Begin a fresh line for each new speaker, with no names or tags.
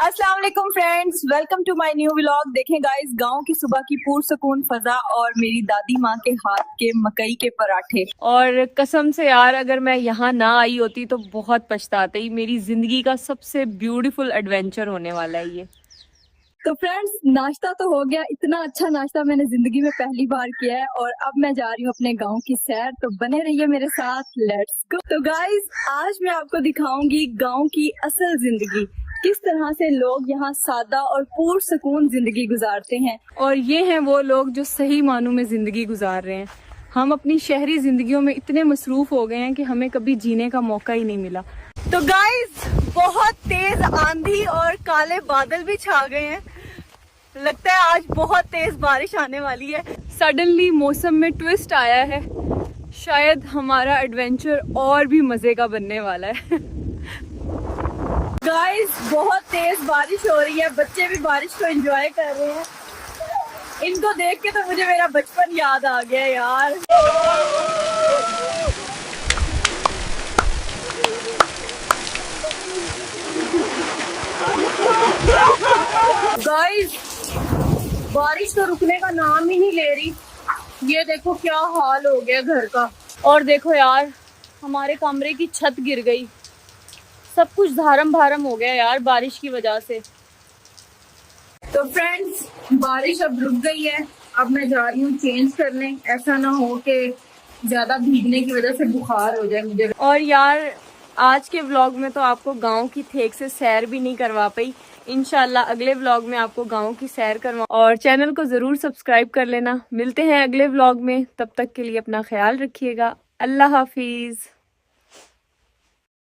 अस्सलाम वालेकुम friends, welcome to my new vlog. देखें गाइस, गांव की सुबह की पुरसुकून फजा और मेरी दादी माँ के हाथ के मकई के पराठे।
और कसम से यार, अगर मैं यहाँ ना आई होती तो बहुत पछताती। मेरी जिंदगी का सबसे ब्यूटीफुल एडवेंचर होने वाला है ये।
तो फ्रेंड्स, नाश्ता तो हो गया। इतना अच्छा नाश्ता मैंने जिंदगी में पहली बार किया है और अब मैं जा रही हूँ अपने गांव की सैर। तो बने रहिए मेरे साथ, लेट्स गो। तो गाइस, आज मैं आपको दिखाऊंगी गांव की असल जिंदगी, किस तरह से लोग यहाँ सादा और पुरसुकून जिंदगी गुजारते हैं।
और ये हैं वो लोग जो सही मानों में जिंदगी गुजार रहे हैं। हम अपनी शहरी जिंदगियों में इतने मसरूफ हो गए हैं कि हमें कभी जीने का मौका ही नहीं मिला।
तो गाइस, बहुत तेज आंधी और काले बादल भी छा गए हैं। लगता है आज बहुत तेज बारिश आने वाली है।
सडनली मौसम में ट्विस्ट आया है। शायद हमारा एडवेंचर और भी मजे का बनने वाला है।
गाइस, बहुत तेज बारिश हो रही है। बच्चे भी बारिश को एंजॉय कर रहे हैं। इनको देख के तो मुझे मेरा बचपन याद आ गया यार। गाइस, बारिश तो रुकने का नाम ही नहीं ले रही। ये देखो क्या हाल हो गया घर का।
और देखो यार, हमारे कमरे की छत गिर गई। सब कुछ धारम भारम हो गया यार बारिश की वजह से।
तो फ्रेंड्स, बारिश अब रुक गई है। अब मैं जा रही हूँ चेंज करने। ऐसा ना हो कि ज्यादा भीगने की वजह से बुखार हो जाए मुझे।
और यार, आज के व्लॉग में तो आपको गांव की ठेक से सैर भी नहीं करवा पाई। इंशाल्लाह अगले व्लॉग में आपको गांव की सैर करवा। और चैनल को जरूर सब्सक्राइब कर लेना। मिलते हैं अगले व्लॉग में, तब तक के लिए अपना ख्याल रखिएगा। अल्लाह हाफिज।